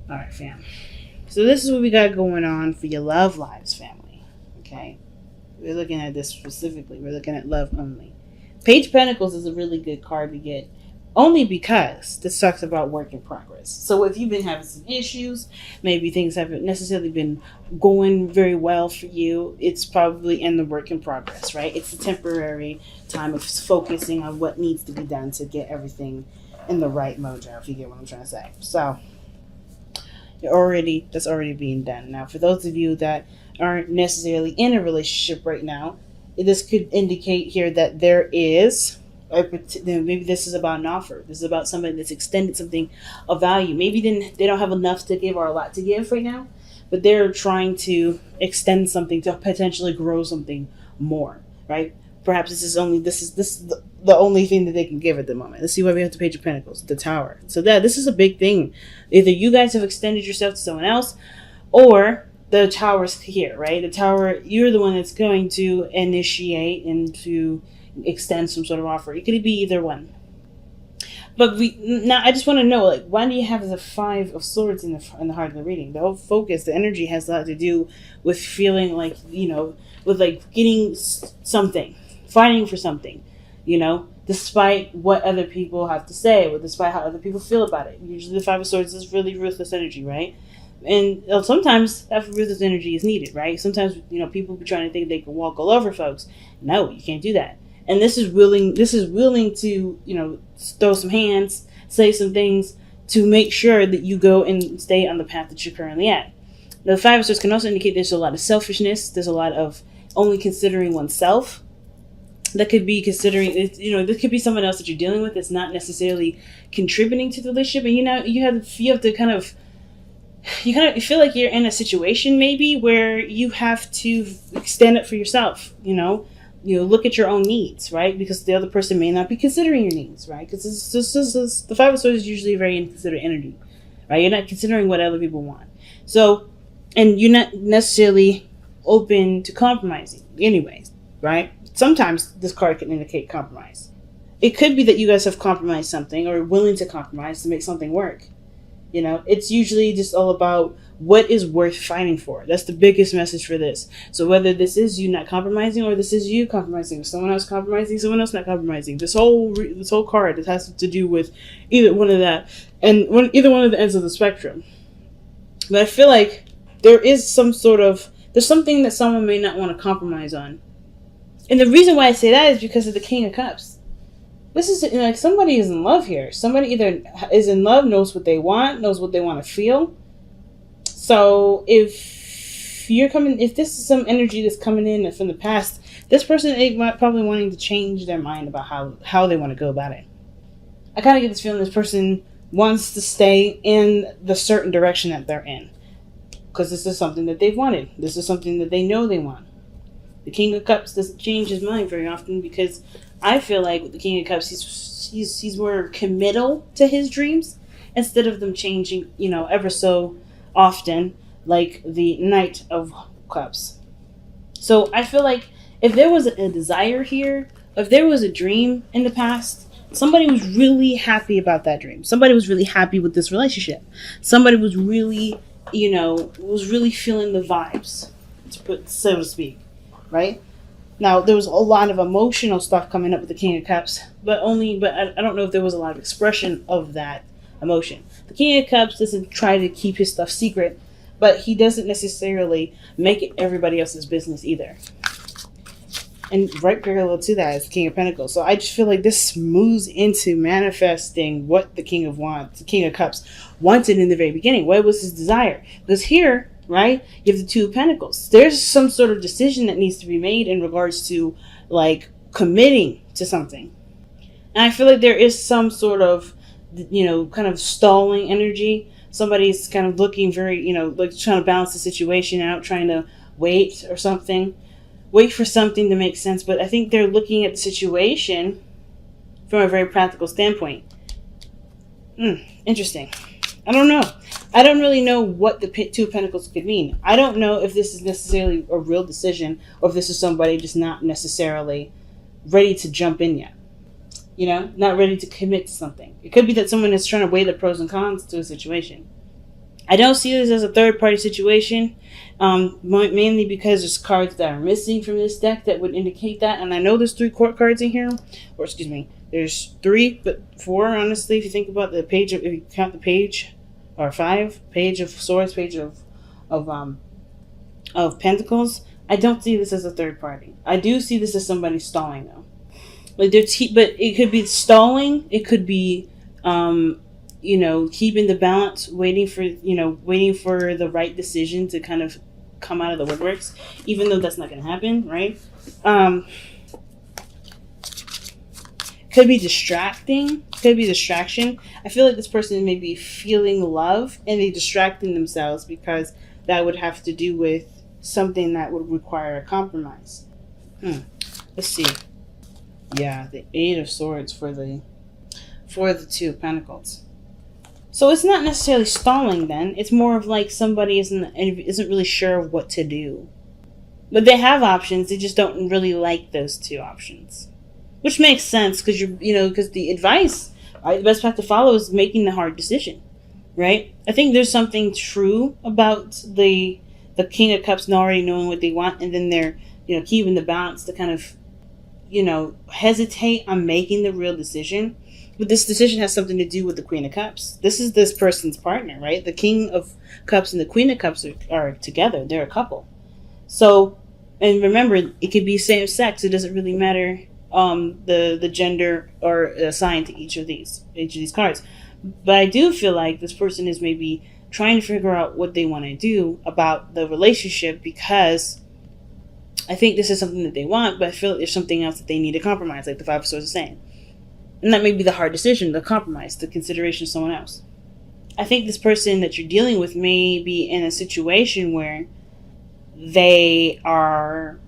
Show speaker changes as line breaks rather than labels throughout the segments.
All right, fam. So this is what we got going on for your love lives, family. Okay? We're looking at this specifically. We're looking at love only. Page of Pentacles is a really good card to get, only because this talks about work in progress. So if you've been having some issues, maybe things haven't necessarily been going very well for you, it's probably in the work in progress, right? It's a temporary time of focusing on what needs to be done to get everything in the right mojo, if you get what I'm trying to say. So that's already being done. Now, for those of you that aren't necessarily in a relationship right now, this could indicate here that there is maybe this is about an offer. This is about somebody that's extended something of value. Maybe they don't have enough to give or a lot to give right now, but they're trying to extend something to potentially grow something more, right? Perhaps this is the only thing that they can give at the moment. Let's see why we have the Page of Pentacles, the Tower. So this is a big thing. Either you guys have extended yourself to someone else, or the Tower's here, right? The Tower, you're the one that's going to initiate and to extend some sort of offer. It could be either one. But I just want to know, like, why do you have the Five of Swords in the heart of the reading? The whole focus, the energy has a lot to do with feeling like, with like getting something, fighting for something, despite what other people have to say, or despite how other people feel about it. Usually the Five of Swords is really ruthless energy, right? And sometimes that ruthless energy is needed, right? Sometimes, people be trying to think they can walk all over folks. No, you can't do that. And this is willing to, throw some hands, say some things to make sure that you go and stay on the path that you're currently at. Now, the Five of Swords can also indicate there's a lot of selfishness. There's a lot of only considering oneself. That could be considering, this could be someone else that you're dealing with that's not necessarily contributing to the relationship. And, you have to kind of, you feel like you're in a situation maybe where you have to stand up for yourself, look at your own needs, right? Because the other person may not be considering your needs, right? Because the Five of Swords is usually a very inconsiderate energy, right? You're not considering what other people want. So, and you're not necessarily open to compromising anyways, right? Sometimes this card can indicate compromise. It could be that you guys have compromised something or are willing to compromise to make something work. It's usually just all about what is worth fighting for. That's the biggest message for this. So whether this is you not compromising or this is you compromising, someone else compromising, someone else not compromising, this whole card, it has to do with either one of that and either one of the ends of the spectrum. But I feel like there's something that someone may not want to compromise on. And the reason why I say that is because of the King of Cups. This is like somebody is in love here. Somebody either is in love, knows what they want to feel. So if this is some energy that's coming in from the past, this person is probably wanting to change their mind about how they want to go about it. I kind of get this feeling this person wants to stay in the certain direction that they're in. Because this is something that they've wanted. This is something that they know they want. The King of Cups doesn't change his mind very often because I feel like with the King of Cups, he's more committal to his dreams instead of them changing, ever so often, like the Knight of Cups. So I feel like if there was a desire here, if there was a dream in the past, somebody was really happy about that dream. Somebody was really happy with this relationship. Somebody was really, feeling the vibes, so to speak, right? Now, there was a lot of emotional stuff coming up with the King of Cups, but I don't know if there was a lot of expression of that emotion. The King of Cups doesn't try to keep his stuff secret, but he doesn't necessarily make it everybody else's business either. And right parallel to that is the King of Pentacles. So I just feel like this moves into manifesting what the King of Cups wanted in the very beginning. What was his desire? Because here, right, you have the Two of Pentacles. There's some sort of decision that needs to be made in regards to like committing to something. And I feel like there is some sort of, kind of stalling energy. Somebody's kind of looking very, like trying to balance the situation out, trying to wait or something. Wait for something to make sense. But I think they're looking at the situation from a very practical standpoint. Interesting. I don't know. I don't really know what the Two of Pentacles could mean. I don't know if this is necessarily a real decision or if this is somebody just not necessarily ready to jump in yet. Not ready to commit to something. It could be that someone is trying to weigh the pros and cons to a situation. I don't see this as a third party situation, mainly because there's cards that are missing from this deck that would indicate that. And I know there's 3 court cards in here, or excuse me, there's 3, but 4, honestly, if you think about the page, if you count the page, or 5, page of swords, page of pentacles. I don't see this as a third party. I do see this as somebody stalling, though. Like but it could be stalling. It could be, keeping the balance, waiting for the right decision to kind of come out of the woodworks, even though that's not going to happen, right? Could be distracting. Could be distraction. I feel like this person may be feeling love and they're distracting themselves because that would have to do with something that would require a compromise. Let's see. Yeah, the 8 of Swords for the 2 of Pentacles. So it's not necessarily stalling then. It's more of like somebody isn't really sure of what to do. But they have options. They just don't really like those 2 options. Which makes sense because because the advice, right, the best path to follow is making the hard decision, right? I think there's something true about the King of Cups already knowing what they want, and then they're keeping the balance to kind of hesitate on making the real decision. But this decision has something to do with the Queen of Cups. This is this person's partner, right? The King of Cups and the Queen of Cups are together. They're a couple. So, and remember, it could be same sex. It doesn't really matter the gender or assigned to each of these cards. But I do feel like this person is maybe trying to figure out what they want to do about the relationship, because I think this is something that they want, but I feel like there's something else that they need to compromise, like the 5 of Swords is saying. And that may be the hard decision, the compromise, the consideration of someone else. I think this person that you're dealing with may be in a situation where they are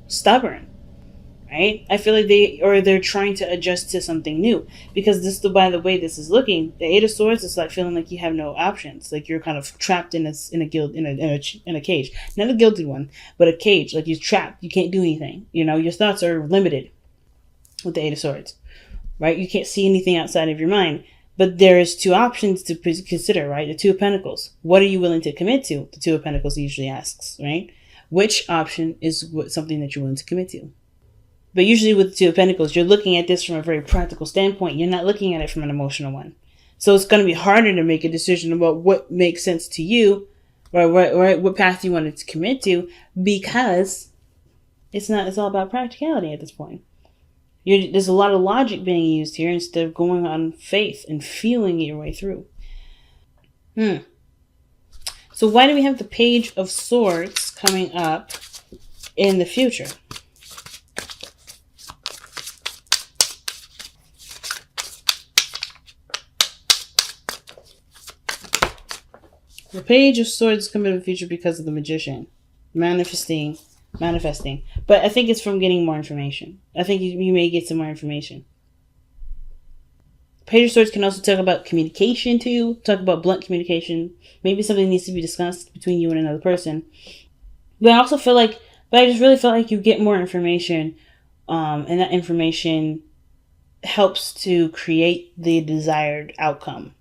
stubborn, right? I feel like they're trying to adjust to something new, because by the way this is looking, the 8 of Swords is like feeling like you have no options, like you're kind of trapped in a cage, not a gilded one, but a cage, like you're trapped. You can't do anything. Your thoughts are limited with the 8 of Swords, right? You can't see anything outside of your mind. But there's 2 options to consider, right? The 2 of Pentacles. What are you willing to commit to? The 2 of Pentacles usually asks, right? Which option is something that you're willing to commit to? But usually with the 2 of Pentacles, you're looking at this from a very practical standpoint. You're not looking at it from an emotional one. So it's going to be harder to make a decision about what makes sense to you, or what path you wanted to commit to, because it's all about practicality at this point. There's a lot of logic being used here instead of going on faith and feeling your way through. So why do we have the Page of Swords coming up in the future? The Page of Swords is coming in the future because of the Magician. Manifesting. But I think it's from getting more information. I think you may get some more information. Page of Swords can also talk about communication too. Talk about blunt communication. Maybe something needs to be discussed between you and another person. But I just really feel like you get more information. And that information helps to create the desired outcome.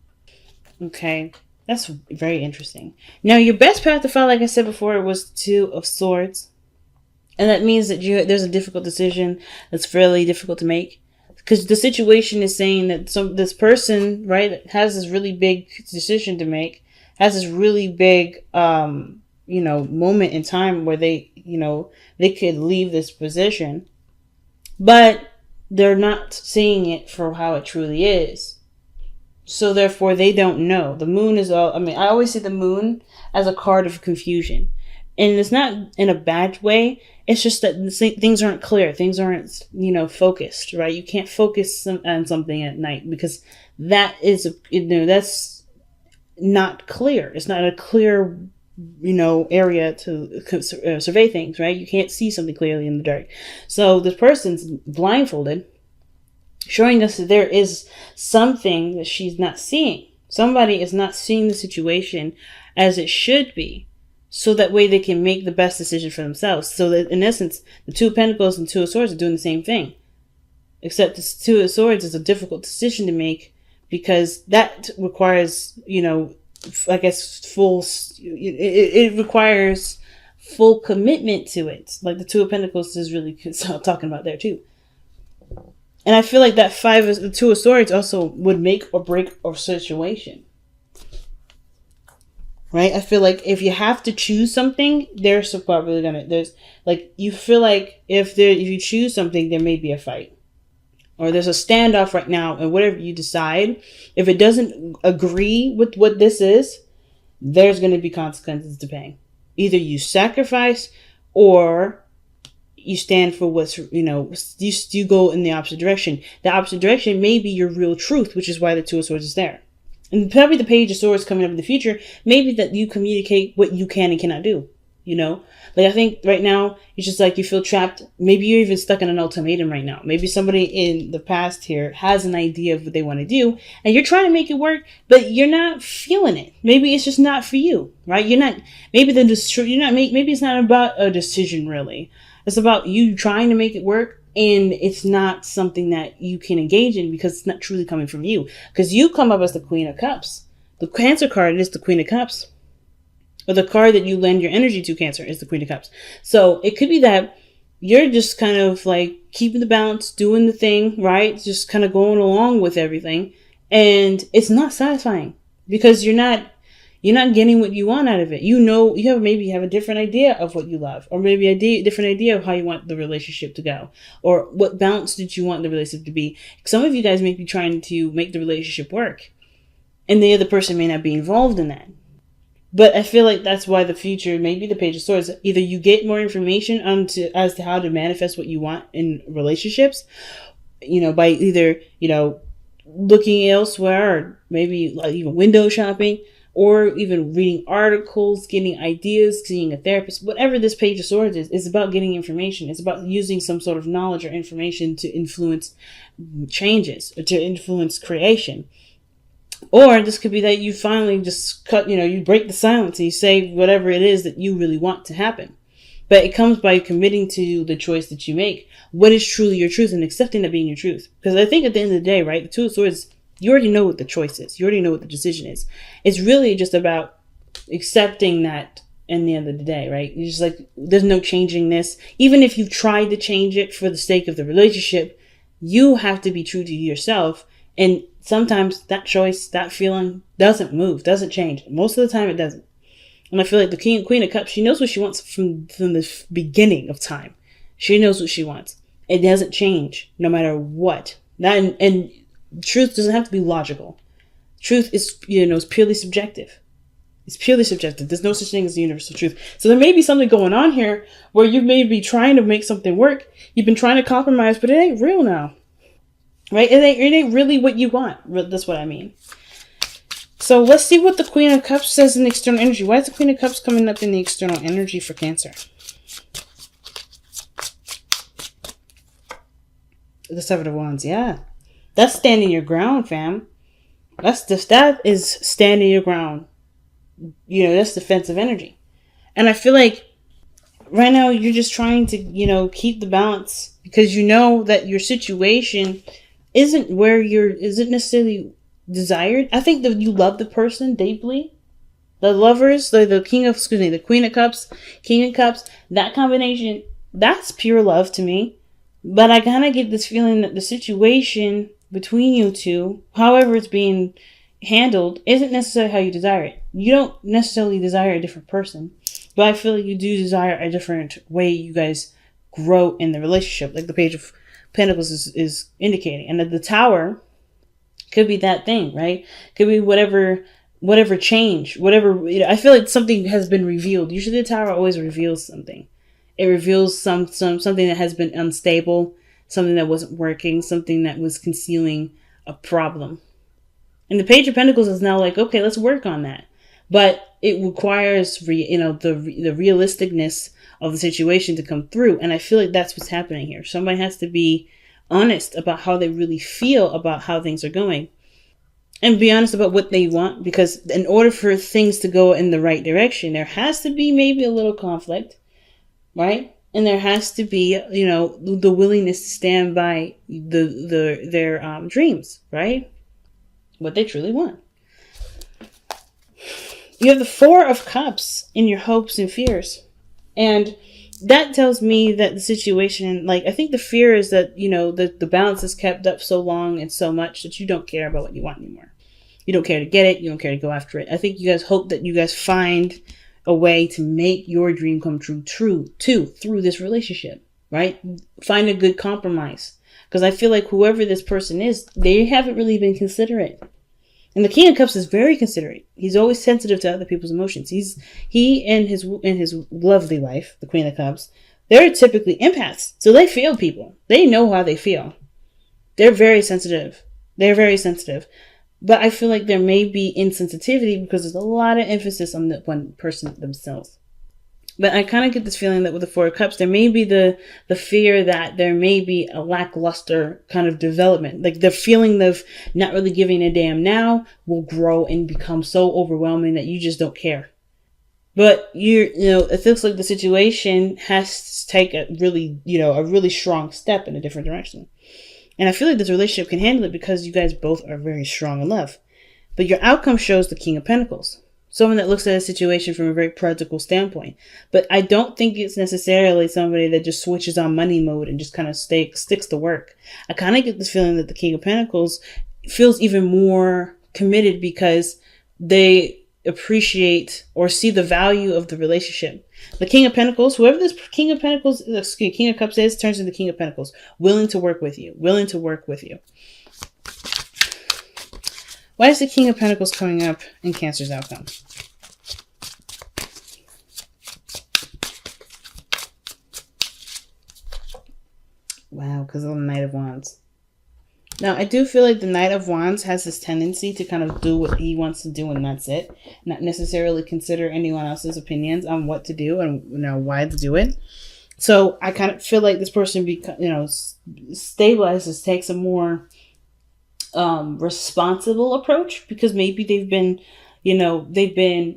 Okay. That's very interesting. Now, your best path to follow, like I said before, was 2 of Swords. And that means that there's a difficult decision that's fairly difficult to make. Because the situation is saying that this person, right, has this really big decision to make, has this really big, moment in time where they could leave this position. But they're not seeing it for how it truly is. So therefore, they don't know. The moon is I always see the moon as a card of confusion. And it's not in a bad way. It's just that things aren't clear. Things aren't, focused, right? You can't focus on something at night because that is, that's not clear. It's not a clear, area to survey things, right? You can't see something clearly in the dark. So this person's blindfolded, showing us that there is something that she's not seeing. Somebody is not seeing the situation as it should be, so that way they can make the best decision for themselves. So that in essence, the 2 of Pentacles and 2 of Swords are doing the same thing. Except the 2 of Swords is a difficult decision to make because that requires, I guess, it requires full commitment to it. Like the Two of Pentacles is really talking about there too. And I feel like that the Two of Swords also would make or break a situation. Right? I feel like if you have to choose something, there's probably you feel like if you choose something, there may be a fight. Or there's a standoff right now, and whatever you decide, if it doesn't agree with what this is, there's going to be consequences to paying. Either you sacrifice or you stand for what's, you go in the opposite direction. The opposite direction may be your real truth, which is why the Two of Swords is there. And probably the Page of Swords coming up in the future, maybe that you communicate what you can and cannot do. Like I think right now it's just like you feel trapped. Maybe you're even stuck in an ultimatum right now. Maybe somebody in the past here has an idea of what they want to do and you're trying to make it work, but you're not feeling it. Maybe it's just not for you, right? Maybe it's not about a decision really. It's about you trying to make it work, and it's not something that you can engage in because it's not truly coming from you. Because you come up as the Queen of Cups. The Cancer card is the Queen of Cups. Or the card that you lend your energy to, Cancer, is the Queen of Cups. So it could be that you're just kind of like keeping the balance, doing the thing, right? Just kind of going along with everything. And it's not satisfying because you're not getting what you want out of it. Maybe you have a different idea of what you love, or maybe a different idea of how you want the relationship to go, or what balance did you want the relationship to be. Some of you guys may be trying to make the relationship work, and the other person may not be involved in that. But I feel like that's why the future, maybe the Page of Swords, either you get more information as to how to manifest what you want in relationships, by either, looking elsewhere, or maybe like even window shopping, or even reading articles, getting ideas, seeing a therapist. Whatever this Page of Swords is about getting information. It's about using some sort of knowledge or information to influence changes, or to influence creation. Or this could be that you finally just you break the silence and you say whatever it is that you really want to happen. But it comes by committing to the choice that you make. What is truly your truth, and accepting that being your truth. Because I think at the end of the day, right, the Two of Swords, you already know what the choice is. You already know what the decision is. It's really just about accepting that in the end of the day, right? You're just like, there's no changing this. Even if you've tried to change it for the sake of the relationship, you have to be true to yourself. And sometimes that choice, that feeling doesn't move, doesn't change. Most of the time it doesn't. And I feel like the Queen of Cups, she knows what she wants from the beginning of time. She knows what she wants. It doesn't change no matter what. And truth doesn't have to be logical. Truth is, is purely subjective. It's purely subjective. There's no such thing as the universal truth. So there may be something going on here where you may be trying to make something work. You've been trying to compromise, but it ain't real now. Right? It ain't really what you want. That's what I mean. So let's see what the Queen of Cups says in the external energy. Why is the Queen of Cups coming up in the external energy for Cancer? The Seven of Wands, yeah. That's standing your ground, fam. That is standing your ground. That's defensive energy. And I feel like right now you're just trying to, keep the balance because you know that your situation isn't necessarily desired. I think that you love the person deeply. The lovers, the Queen of Cups, King of Cups, that combination, that's pure love to me. But I kind of get this feeling that the situation between you two, however it's being handled, isn't necessarily how you desire it. You don't necessarily desire a different person, but I feel like you do desire a different way you guys grow in the relationship, like the Page of Pentacles is indicating. And the Tower could be that thing, right? Could be whatever change, I feel like something has been revealed. Usually the Tower always reveals something. It reveals something that has been unstable, something that wasn't working, something that was concealing a problem. And the Page of Pentacles is now like, okay, let's work on that. But it requires the realisticness of the situation to come through. And I feel like that's what's happening here. Somebody has to be honest about how they really feel about how things are going. And be honest about what they want. Because in order for things to go in the right direction, there has to be maybe a little conflict. Right? And there has to be, the willingness to stand by their dreams. Right? What they truly want. You have the Four of Cups in your hopes and fears. And that tells me that the situation, like, I think the fear is that, the balance is kept up so long and so much that you don't care about what you want anymore. You don't care to get it. You don't care to go after it. I think you guys hope that you guys find a way to make your dream come true too, through this relationship, right? Find a good compromise. Because I feel like whoever this person is, they haven't really been considerate. And the King of Cups is very considerate. He's always sensitive to other people's emotions. He in his lovely wife, the Queen of Cups, they're typically empaths. So they feel people. They know how they feel. They're very sensitive. They're very sensitive. But I feel like there may be insensitivity because there's a lot of emphasis on the one person themselves. But I kind of get this feeling that with the Four of Cups, there may be the fear that there may be a lackluster kind of development. Like the feeling of not really giving a damn now will grow and become so overwhelming that you just don't care. But it feels like the situation has to take a really strong step in a different direction. And I feel like this relationship can handle it because you guys both are very strong in love. But your outcome shows the King of Pentacles. Someone that looks at a situation from a very practical standpoint. But I don't think it's necessarily somebody that just switches on money mode and just kind of sticks to work. I kind of get this feeling that the King of Pentacles feels even more committed because they appreciate or see the value of the relationship. The King of Pentacles, whoever this King of Cups is, turns into King of Pentacles. Willing to work with you. Why is the King of Pentacles coming up in Cancer's outcome? Wow, because of the Knight of Wands. Now, I do feel like the Knight of Wands has this tendency to kind of do what he wants to do and that's it. Not necessarily consider anyone else's opinions on what to do and why to do it. So I kind of feel like this person stabilizes, takes a more responsible approach because maybe they've been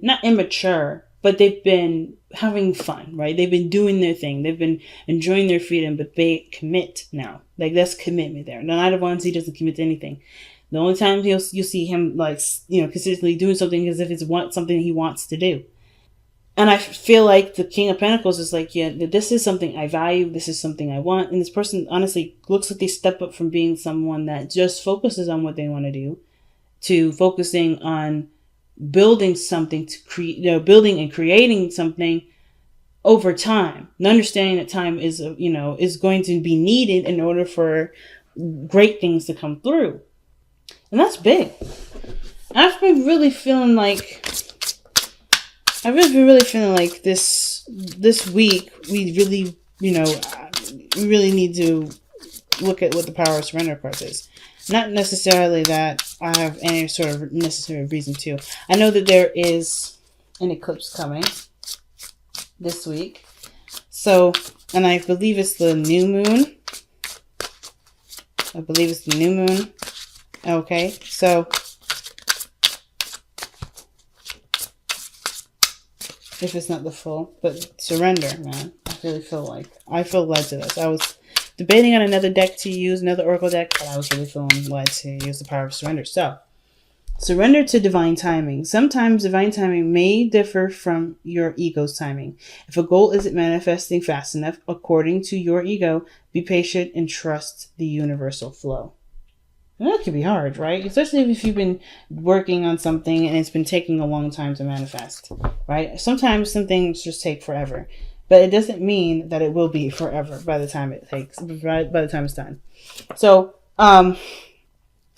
not immature, but they've been having fun, right? They've been doing their thing. They've been enjoying their freedom, but they commit now. Like that's commitment there. The Knight of Wands, he doesn't commit to anything. The only time you'll see him consistently doing something is if it's something he wants to do. And I feel like the King of Pentacles is like, yeah, this is something I value. This is something I want. And this person honestly looks like they step up from being someone that just focuses on what they want to do to focusing on building something to create, building and creating something over time. And understanding that time is going to be needed in order for great things to come through. And that's big. I've been really feeling like this week we really need to look at what the Power of Surrender card is. Not necessarily that I have any sort of necessary reason to. I know that there is an eclipse coming this week. So, and I believe it's the new moon. Okay, so if it's not the full, but surrender, man. I feel led to this. I was debating on another deck to use, another oracle deck, but I was really feeling led to use the Power of Surrender. So, surrender to divine timing. Sometimes divine timing may differ from your ego's timing. If a goal isn't manifesting fast enough according to your ego, be patient and trust the universal flow. And that can be hard, right? Especially if you've been working on something and it's been taking a long time to manifest, right? Sometimes some things just take forever. But it doesn't mean that it will be forever by the time it's done. So,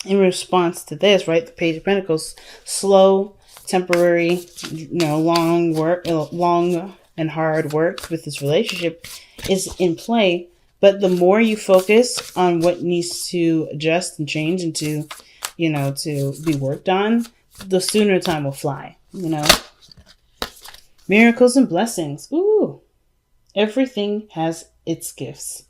in response to this, right, the Page of Pentacles, slow, temporary, long and hard work with this relationship is in play. But the more you focus on what needs to adjust and change and to be worked on, the sooner time will fly, Miracles and blessings. Ooh. Everything has its gifts.